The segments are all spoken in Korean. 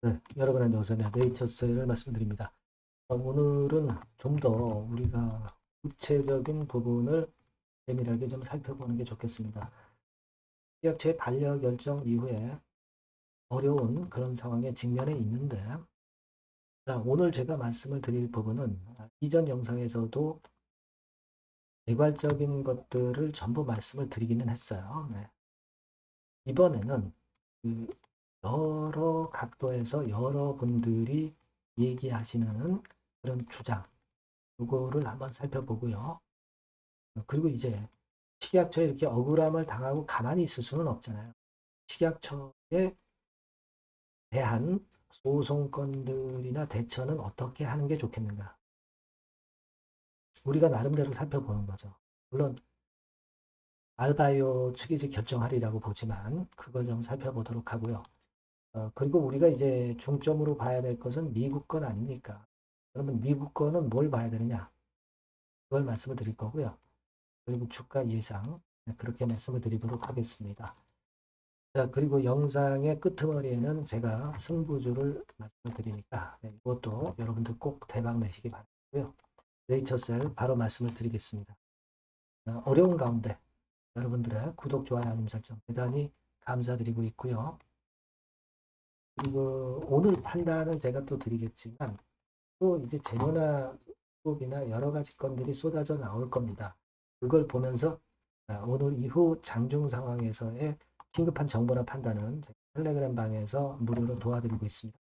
네, 여러분 안녕하세요. 네, 네이처스를 말씀드립니다. 오늘은 좀 더 우리가 구체적인 부분을 세밀하게 좀 살펴보는 게 좋겠습니다. 식약처의 반려결정 이후에 어려운 그런 상황에 직면해 있는데, 자, 오늘 제가 말씀을 드릴 부분은 이전 영상에서도 개괄적인 것들을 전부 말씀을 드리기는 했어요. 네. 이번에는 그 여러 각도에서 여러분들이 얘기하시는 그런 주장, 그거를 한번 살펴보고요. 그리고 이제 식약처에 이렇게 억울함을 당하고 가만히 있을 수는 없잖아요. 식약처에 대한 소송건들이나 대처는 어떻게 하는 게 좋겠는가. 우리가 나름대로 살펴보는 거죠. 물론 알바이오 측이 이제 결정하리라고 보지만 그걸 좀 살펴보도록 하고요. 그리고 우리가 이제 중점으로 봐야 될 것은 미국 건 아닙니까? 그러면 미국 거는 뭘 봐야 되느냐? 그걸 말씀을 드릴 거고요. 그리고 주가 예상, 네, 그렇게 말씀을 드리도록 하겠습니다. 자, 그리고 영상의 끄트머리에는 제가 승부주를 말씀을 드리니까 네, 이것도 여러분들 꼭 대박 내시기 바라고요. 네이처셀 바로 말씀을 드리겠습니다. 어려운 가운데 여러분들의 구독, 좋아요, 알림 설정 대단히 감사드리고 있고요. 그리고 오늘 판단은 제가 또 드리겠지만 또 이제 재료나 수급이나 여러 가지 건들이 쏟아져 나올 겁니다. 그걸 보면서 오늘 이후 장중 상황에서의 긴급한 정보나 판단은 텔레그램 방에서 무료로 도와드리고 있습니다.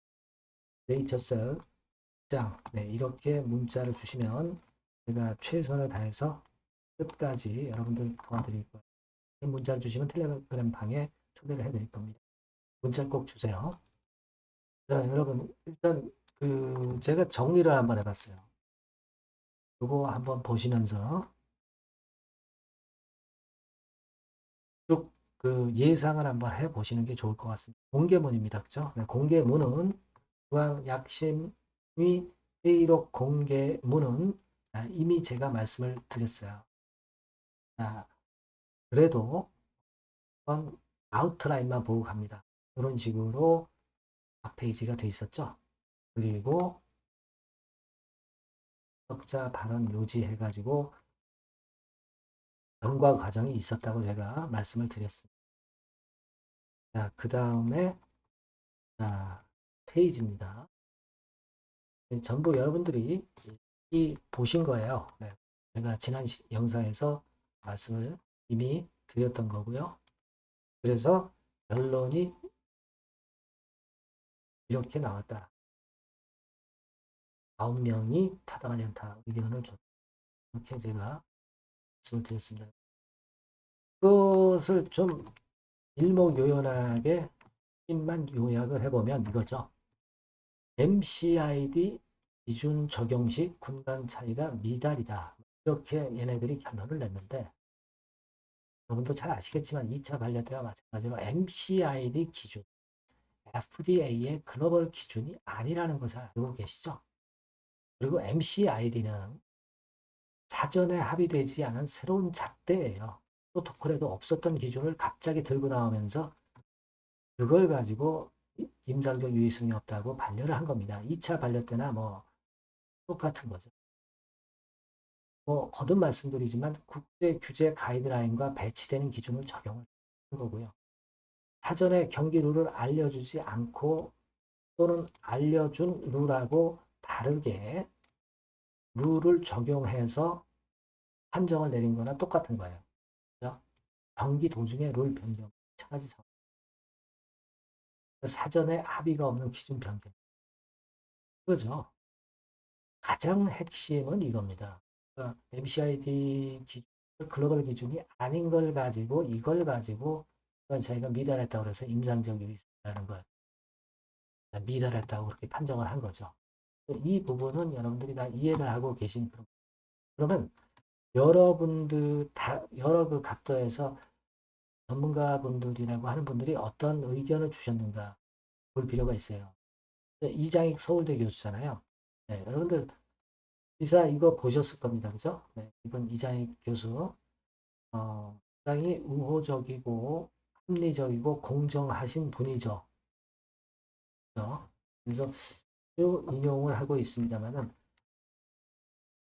네이처셀 장 네, 이렇게 문자를 주시면 제가 최선을 다해서 끝까지 여러분들 도와드릴 거예요. 문자를 주시면 텔레그램 방에 초대를 해드릴 겁니다. 문자 꼭 주세요. 자, 여러분 일단 제가 정리를 한번 해봤어요. 이거 한번 보시면서 쭉 예상을 한번 해 보시는 게 좋을 것 같습니다. 공개문입니다. 그죠? 네, 공개문은 중앙 약심의 회의록 공개문은 이미 제가 말씀을 드렸어요. 아, 그래도 한번 아웃라인만 보고 갑니다. 이런 식으로 각 페이지가 돼 있었죠. 그리고 적자 발언 요지 해가지고 경과 과정이 있었다고 제가 말씀을 드렸습니다. 자, 그 다음에 페이지입니다. 전부 여러분들이 이 보신 거예요. 네. 제가 지난 영상에서 말씀을 이미 드렸던 거고요. 그래서 결론이 이렇게 나왔다. 9명이 타당하지 않다. 의견을 줬다. 이렇게 제가 말씀을 드렸습니다. 그것을 좀 일목요연하게 힘만 요약을 해보면 이거죠. MCID 기준 적용 시 군간 차이가 미달이다. 이렇게 얘네들이 결론을 냈는데 여러분도 잘 아시겠지만 2차 반려 때와 마찬가지로 MCID 기준, FDA의 글로벌 기준이 아니라는 것을 알고 계시죠? 그리고 MCID는 사전에 합의되지 않은 새로운 잣대예요. 프로토콜에도 없었던 기준을 갑자기 들고 나오면서 그걸 가지고 임상적 유의성이 없다고 반려를 한 겁니다. 2차 반려 때나 뭐 똑같은 거죠. 뭐 거듭 말씀드리지만 국제 규제 가이드라인과 배치되는 기준을 적용을 한 거고요. 사전에 경기 룰을 알려주지 않고 또는 알려준 룰하고 다르게 룰을 적용해서 판정을 내린 거나 똑같은 거예요. 그죠? 경기 도중에 룰 변경, 마찬가지 상황. 사전에 합의가 없는 기준 변경. 그죠? 가장 핵심은 이겁니다. 그러니까 MCID 기준, 글로벌 기준이 아닌 걸 가지고 이걸 가지고 자기가 미달했다고 해서 임상적 유의라는 걸 미달했다고 그렇게 판정을 한 거죠. 이 부분은 여러분들이 다 이해를 하고 계신 그러면 여러분들 다 여러 그 각도에서 전문가분들이라고 하는 분들이 어떤 의견을 주셨는가 볼 필요가 있어요. 이장익 서울대 교수잖아요. 네, 여러분들 기사 이거 보셨을 겁니다. 그죠? 네, 이번 이장익 교수 굉장히 우호적이고 합리적이고 공정하신 분이죠. 그죠? 그래서 쭉 인용을 하고 있습니다만은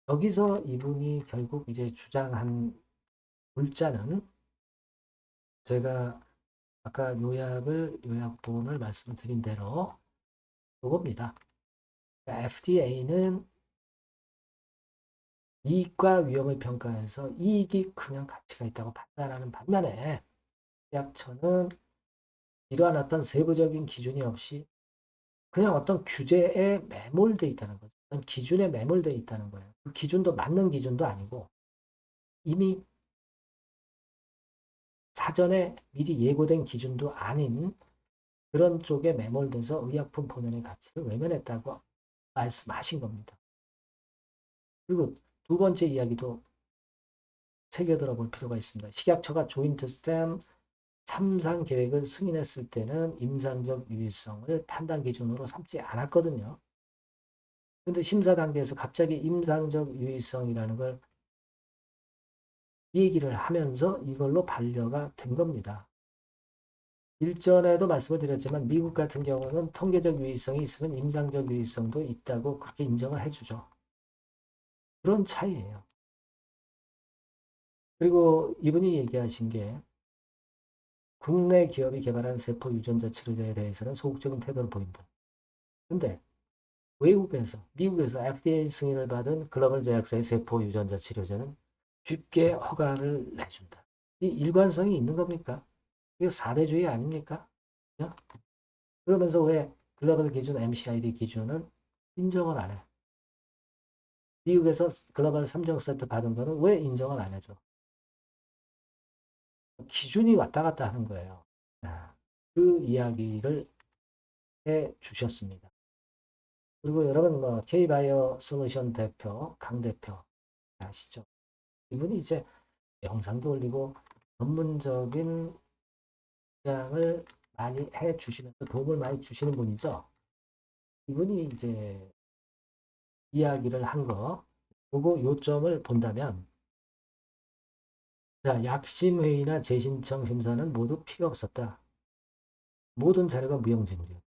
여기서 이분이 결국 이제 주장한 물자는 제가 아까 요약본을 말씀드린 대로 그겁니다. FDA는 이익과 위험을 평가해서 이익이 크면 가치가 있다고 판단하는 반면에 약처는 이러한 어떤 세부적인 기준이 없이 그냥 어떤 규제에 매몰돼 있다는 거죠. 어떤 기준에 매몰돼 있다는 거예요. 그 기준도 맞는 기준도 아니고 이미 사전에 미리 예고된 기준도 아닌 그런 쪽에 매몰돼서 의약품 본연의 가치를 외면했다고 말씀하신 겁니다. 그리고 두 번째 이야기도 새겨들어 볼 필요가 있습니다. 식약처가 조인트 스템 3상 계획을 승인했을 때는 임상적 유의성을 판단 기준으로 삼지 않았거든요. 근데 심사 단계에서 갑자기 임상적 유의성이라는 걸 얘기를 하면서 이걸로 반려가 된 겁니다. 일전에도 말씀을 드렸지만 미국 같은 경우는 통계적 유의성이 있으면 임상적 유의성도 있다고 그렇게 인정을 해주죠. 그런 차이예요. 그리고 이분이 얘기하신 게 국내 기업이 개발한 세포 유전자 치료제에 대해서는 소극적인 태도를 보인다. 근데 외국에서, 미국에서 FDA 승인을 받은 글로벌 제약사의 세포 유전자 치료제는 쉽게 허가를 내준다. 이 일관성이 있는 겁니까? 이거 사대주의 아닙니까? 그러면서 왜 글로벌 기준 MCID 기준은 인정을 안 해? 미국에서 글로벌 3종 세트 받은 거는 왜 인정을 안 해줘? 기준이 왔다 갔다 하는 거예요. 그 이야기를 해 주셨습니다. 그리고 여러분 뭐 K바이오 솔루션 대표 강 대표 아시죠? 이분이 이제 영상도 올리고 전문적인 주장을 많이 해 주시면서 도움을 많이 주시는 분이죠. 이분이 이제 이야기를 한 거, 그거 요점을 본다면, 자, 약심회의나 재신청 심사는 모두 필요 없었다. 모든 자료가 무용지물이었다.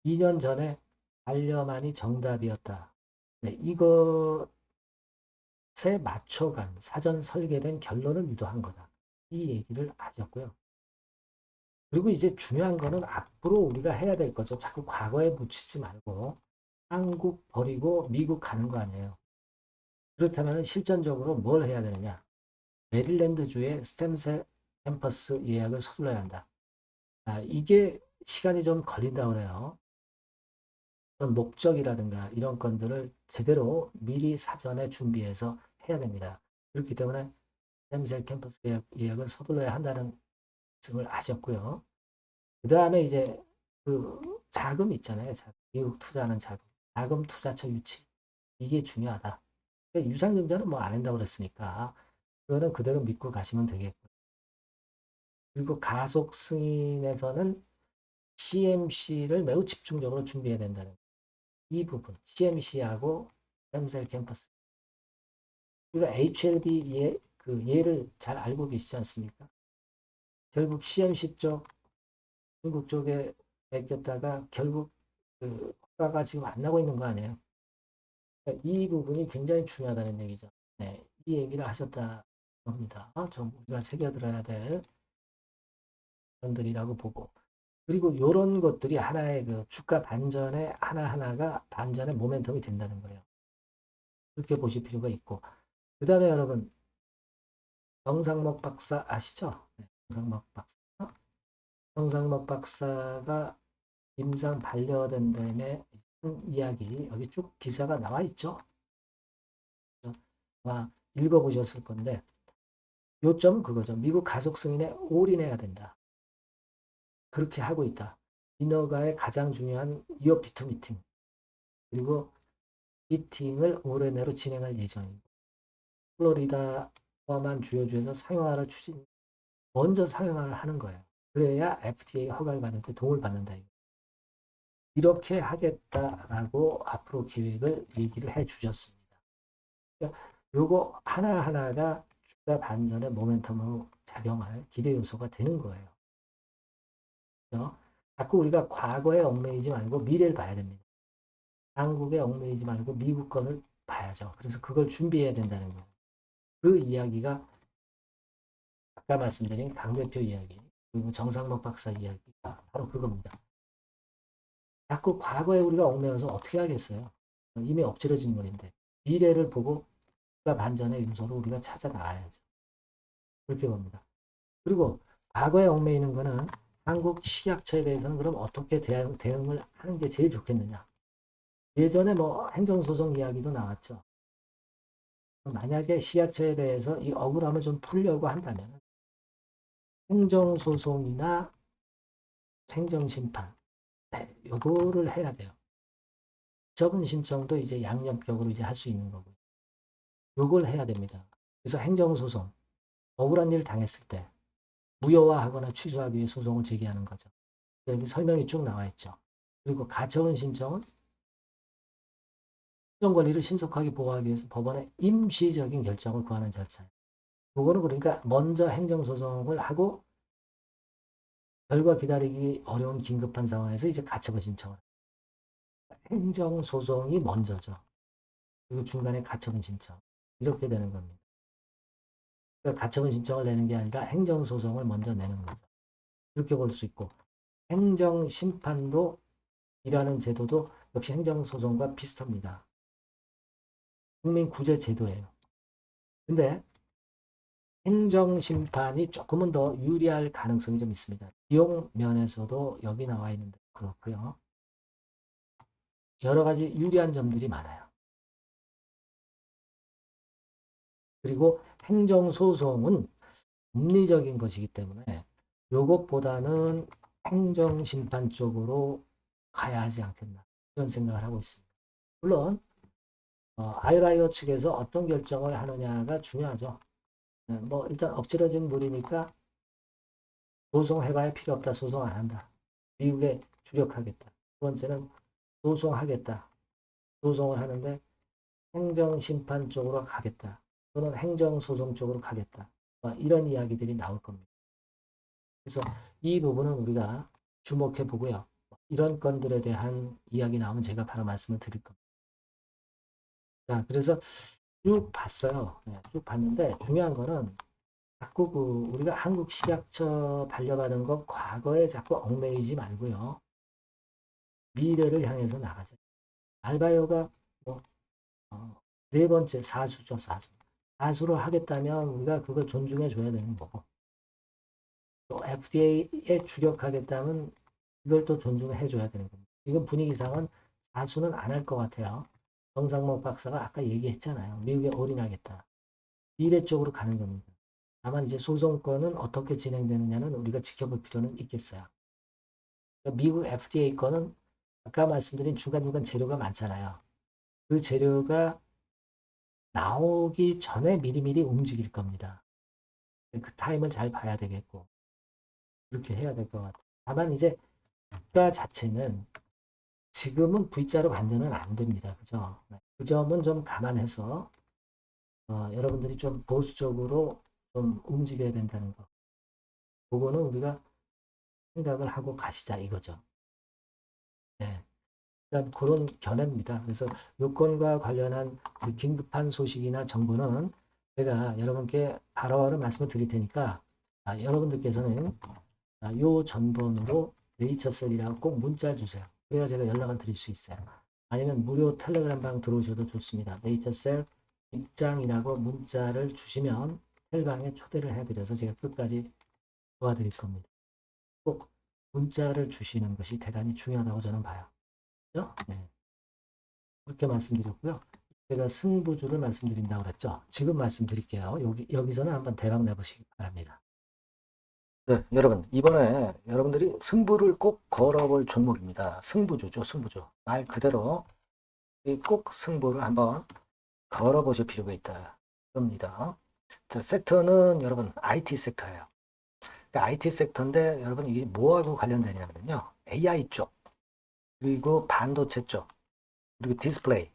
2년 전에 반려만이 정답이었다. 네, 이것에 맞춰간 사전 설계된 결론을 유도한 거다. 이 얘기를 하셨고요. 그리고 이제 중요한 거는 앞으로 우리가 해야 될 거죠. 자꾸 과거에 묻히지 말고 한국 버리고 미국 가는 거 아니에요. 그렇다면 실전적으로 뭘 해야 되느냐? 메릴랜드주의 스템셀 캠퍼스 예약을 서둘러야 한다. 이게 시간이 좀 걸린다고 그래요. 어떤 목적이라든가 이런 건들을 제대로 미리 사전에 준비해서 해야 됩니다. 그렇기 때문에 스템셀 캠퍼스 예약을 서둘러야 한다는 말씀을 하셨고요. 그 다음에 이제 그 자금 있잖아요. 자금. 미국 투자하는 자금. 자금 투자처 유치. 이게 중요하다. 유상증자는 뭐 안 한다고 그랬으니까 그거는 그대로 믿고 가시면 되겠고. 그리고 가속 승인에서는 CMC를 매우 집중적으로 준비해야 된다는 이 부분. CMC하고 샘셀 캠퍼스. 우리가 HLB 그 예를 잘 알고 계시지 않습니까? 결국 CMC 쪽, 중국 쪽에 맡겼다가 결국 그 효과가 지금 안 나고 있는 거 아니에요? 그러니까 이 부분이 굉장히 중요하다는 얘기죠. 네, 이 얘기를 하셨다 겁니다. 좀 우리가 새겨들어야 될 것들이라고 보고. 그리고 이런 것들이 하나의 그 주가 반전에 하나하나가 반전의 모멘텀이 된다는 거예요. 그렇게 보실 필요가 있고. 그 다음에 여러분, 정상목 박사 아시죠? 네, 정상목 박사. 정상목 박사가 임상 반려된 다음에 이야기, 여기 쭉 기사가 나와 있죠? 아마 읽어보셨을 건데, 요점은 그거죠. 미국 가속 승인에 올인해야 된다. 그렇게 하고 있다. 인허가의 가장 중요한 이어피투 미팅. 그리고 미팅을 올해 내로 진행할 예정입니다. 플로리다 포함한 주요 주에서 상용화를 먼저 상용화를 하는 거예요. 그래야 FDA 허가를 받는 데 도움을 받는다. 이렇게 하겠다라고 앞으로 계획을 얘기를 해 주셨습니다. 그러니까 요거 하나하나가 주가 반전의 모멘텀으로 작용할 기대 요소가 되는 거예요. 그래서 자꾸 우리가 과거에 얽매이지 말고 미래를 봐야 됩니다. 한국에 얽매이지 말고 미국 건을 봐야죠. 그래서 그걸 준비해야 된다는 거예요. 그 이야기가 아까 말씀드린 강 대표 이야기, 그리고 정상목 박사 이야기가 바로 그겁니다. 자꾸 과거에 우리가 얽매여서 어떻게 하겠어요? 이미 엎질러진 물인데 미래를 보고 반전의 요소를 우리가 찾아 나가야죠. 그렇게 봅니다. 그리고 과거에 얽매이는 거는 한국 식약처에 대해서는 그럼 어떻게 대응을 하는 게 제일 좋겠느냐? 예전에 뭐 행정소송 이야기도 나왔죠. 만약에 식약처에 대해서 이 억울함을 좀 풀려고 한다면 행정소송이나 행정심판, 네, 요거를 해야 돼요. 처분 신청도 이제 양념격으로 이제 할 수 있는 거고요. 요걸 해야 됩니다. 그래서 행정소송, 억울한 일 당했을 때 무효화하거나 취소하기 위해 소송을 제기하는 거죠. 여기 설명이 쭉 나와 있죠. 그리고 가처분 신청은 행정 권리를 신속하게 보호하기 위해서 법원의 임시적인 결정을 구하는 절차예요. 그거는 그러니까 먼저 행정소송을 하고 결과 기다리기 어려운 긴급한 상황에서 이제 가처분 신청을. 행정소송이 먼저죠. 그리고 중간에 가처분 신청. 이렇게 되는 겁니다. 그러니까 가처분 신청을 내는 게 아니라 행정소송을 먼저 내는 거죠. 이렇게 볼 수 있고 행정심판도 일하는 제도도 역시 행정소송과 비슷합니다. 국민구제 제도예요. 근데 행정심판이 조금은 더 유리할 가능성이 좀 있습니다. 비용 면에서도 여기 나와 있는데 그렇고요. 여러 가지 유리한 점들이 많아요. 그리고 행정소송은 법리적인 것이기 때문에 이것보다는 행정심판 쪽으로 가야 하지 않겠나 이런 생각을 하고 있습니다. 물론 알바이오 측에서 어떤 결정을 하느냐가 중요하죠. 뭐 일단 엎질러진 물이니까 소송해봐야 필요 없다. 소송 안 한다. 미국에 주력하겠다. 두 번째는 소송하겠다. 소송을 하는데 행정심판 쪽으로 가겠다. 또는 행정소송 쪽으로 가겠다. 이런 이야기들이 나올 겁니다. 그래서 이 부분은 우리가 주목해 보고요. 이런 건들에 대한 이야기 나오면 제가 바로 말씀을 드릴 겁니다. 자, 그래서 쭉 봤어요. 네, 쭉 봤는데 중요한 거는 자꾸 우리가 한국 식약처 반려받은 거 과거에 자꾸 얽매이지 말고요. 미래를 향해서 나가자. 알바이오가 뭐, 네 번째 사수죠, 사수. 사수를 하겠다면 우리가 그걸 존중해 줘야 되는 거고. 또 FDA에 주력하겠다면 이걸 또 존중해 줘야 되는 겁니다. 지금 분위기상은 사수는 안 할 것 같아요. 정상목 박사가 아까 얘기했잖아요. 미국에 올인하겠다. 미래 쪽으로 가는 겁니다. 다만 이제 소송권은 어떻게 진행되느냐는 우리가 지켜볼 필요는 있겠어요. 미국 FDA 거는 아까 말씀드린 중간중간 재료가 많잖아요. 그 재료가 나오기 전에 미리미리 움직일 겁니다. 그 타임을 잘 봐야 되겠고 그렇게 해야 될 것 같아요. 다만 이제 주가 자체는 지금은 V자로 반전은 안 됩니다. 그죠? 그 점은 좀 감안해서 여러분들이 좀 보수적으로 좀 움직여야 된다는 거. 그거는 우리가 생각을 하고 가시자 이거죠. 네. 일단 그런 견해입니다. 그래서 요건과 관련한 그 긴급한 소식이나 정보는 제가 여러분께 바로바로 말씀을 드릴 테니까 여러분들께서는 요 전번으로 네이처셀이라고 꼭 문자 주세요. 그래야 제가 연락을 드릴 수 있어요. 아니면 무료 텔레그램 방 들어오셔도 좋습니다. 네이처셀 입장이라고 문자를 주시면 텔방에 초대를 해드려서 제가 끝까지 도와드릴 겁니다. 꼭 문자를 주시는 것이 대단히 중요하다고 저는 봐요. 그렇죠? 네. 그렇게 말씀드렸고요. 제가 승부주를 말씀드린다고 그랬죠. 지금 말씀드릴게요. 여기서는 한번 대박 내보시기 바랍니다. 네, 여러분, 이번에 여러분들이 승부를 꼭 걸어볼 종목입니다. 승부주죠, 승부주. 말 그대로 꼭 승부를 한번 걸어보실 필요가 있다. 겁니다. 자, 섹터는 여러분, IT 섹터예요. 그러니까 IT 섹터인데, 여러분, 이게 뭐하고 관련되냐면요. AI 쪽, 그리고 반도체 쪽, 그리고 디스플레이.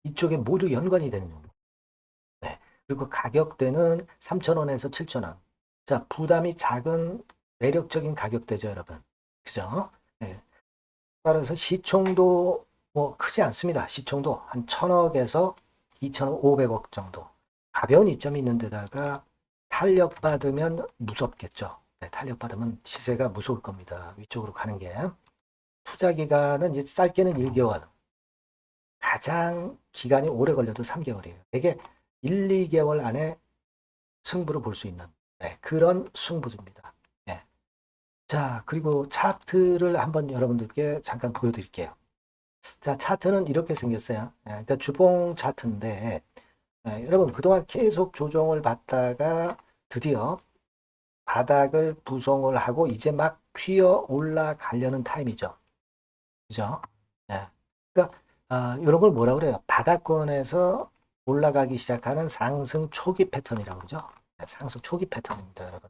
이쪽에 모두 연관이 되는 겁니다. 네. 그리고 가격대는 3,000원에서 7,000원. 자, 부담이 작은 매력적인 가격대죠, 여러분. 그죠? 네. 따라서 시총도 뭐 크지 않습니다. 시총도 한 1000억에서 2500억 정도. 가벼운 이점이 있는 데다가 탄력받으면 무섭겠죠. 네, 탄력받으면 시세가 무서울 겁니다. 위쪽으로 가는 게. 투자 기간은 이제 짧게는 1개월. 가장 기간이 오래 걸려도 3개월이에요. 되게 1, 2개월 안에 승부를 볼 수 있는 네, 그런 승부입니다. 네. 자, 그리고 차트를 한번 여러분들께 잠깐 보여드릴게요. 자, 차트는 이렇게 생겼어요. 그러니까 주봉 차트인데 여러분 그동안 계속 조정을 받다가 드디어 바닥을 부성을 하고 이제 막 튀어 올라가려는 타임이죠. 그죠? 예. 그러니까 이런 걸 뭐라 그래요? 바닥권에서 올라가기 시작하는 상승 초기 패턴이라고 그러죠. 네, 상승 초기 패턴입니다, 여러분.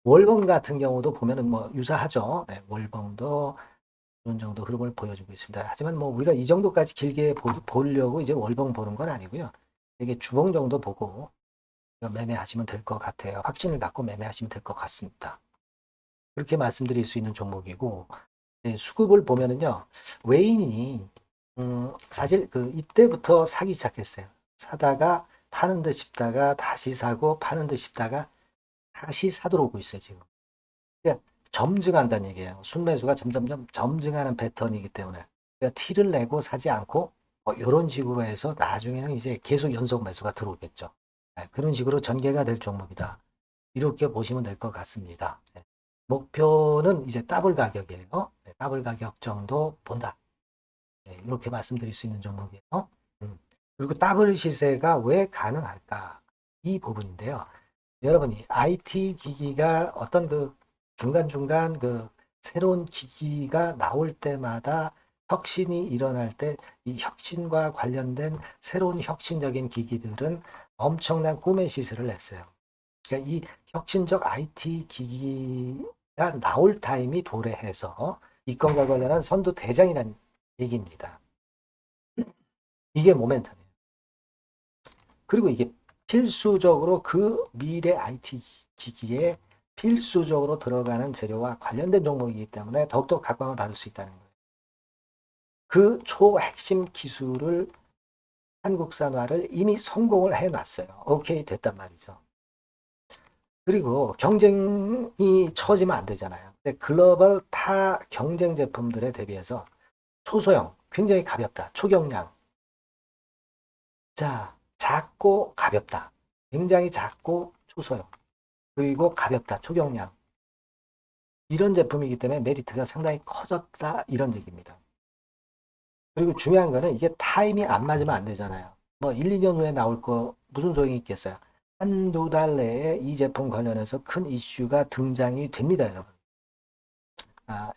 월봉 같은 경우도 보면은 뭐 유사하죠. 네, 월봉도 이런 정도 흐름을 보여주고 있습니다. 하지만 뭐 우리가 이 정도까지 길게 보려고 이제 월봉 보는 건 아니고요. 이게 주봉 정도 보고 매매하시면 될 것 같아요. 확신을 갖고 매매하시면 될 것 같습니다. 그렇게 말씀드릴 수 있는 종목이고 네, 수급을 보면은요. 외인이 사실 그 이때부터 사기 시작했어요. 사다가 파는 듯 싶다가 다시 사고 파는 듯 싶다가 다시 사들어 오고 있어요, 지금. 그러니까 점증한다는 얘기예요. 순매수가 점점점 점증하는 패턴이기 때문에. 그러니까 티를 내고 사지 않고 이런 식으로 해서 나중에는 이제 계속 연속 매수가 들어오겠죠. 네, 그런 식으로 전개가 될 종목이다. 이렇게 보시면 될 것 같습니다. 네. 목표는 이제 더블 가격이에요. 네, 더블 가격 정도 본다. 네, 이렇게 말씀드릴 수 있는 종목이에요. 그리고 더블 시세가 왜 가능할까? 이 부분인데요. 여러분이 IT 기기가 어떤 그 중간중간 그 새로운 기기가 나올 때마다 혁신이 일어날 때 이 혁신과 관련된 새로운 혁신적인 기기들은 엄청난 꿈의 시세를 냈어요. 그러니까 이 혁신적 IT 기기가 나올 타임이 도래해서 이 건과 관련한 선두 대장이라는 얘기입니다. 이게 모멘텀이에요. 그리고 이게 필수적으로 그 미래 IT 기기에 필수적으로 들어가는 재료와 관련된 종목이기 때문에 더욱더 각광을 받을 수 있다는 거예요. 그 초핵심 기술을 한국산화를 이미 성공을 해놨어요. 오케이 됐단 말이죠. 그리고 경쟁이 처지면 안 되잖아요. 근데 글로벌 타 경쟁 제품들에 대비해서 초소형, 굉장히 가볍다. 초경량. 자, 작고 가볍다. 굉장히 작고 초소형. 그리고 가볍다. 초경량. 이런 제품이기 때문에 메리트가 상당히 커졌다. 이런 얘기입니다. 그리고 중요한 거는 이게 타임이 안 맞으면 안 되잖아요. 뭐 1, 2년 후에 나올 거 무슨 소용이 있겠어요. 한두 달 내에 이 제품 관련해서 큰 이슈가 등장이 됩니다, 여러분.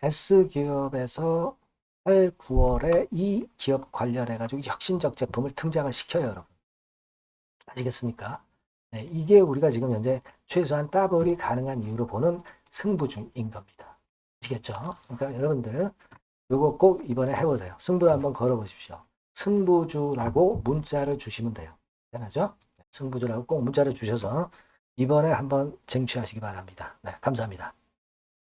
S기업에서 8, 9월에 이 기업 관련해가지고 혁신적 제품을 등장을 시켜요, 여러분. 아시겠습니까? 네, 이게 우리가 지금 현재 최소한 더블이 가능한 이유로 보는 승부주인 겁니다. 아시겠죠? 그러니까 여러분들 요거 꼭 이번에 해보세요. 승부를 한번 걸어보십시오. 승부주라고 문자를 주시면 돼요. 괜찮죠? 승부주라고 꼭 문자를 주셔서 이번에 한번 쟁취하시기 바랍니다. 네, 감사합니다.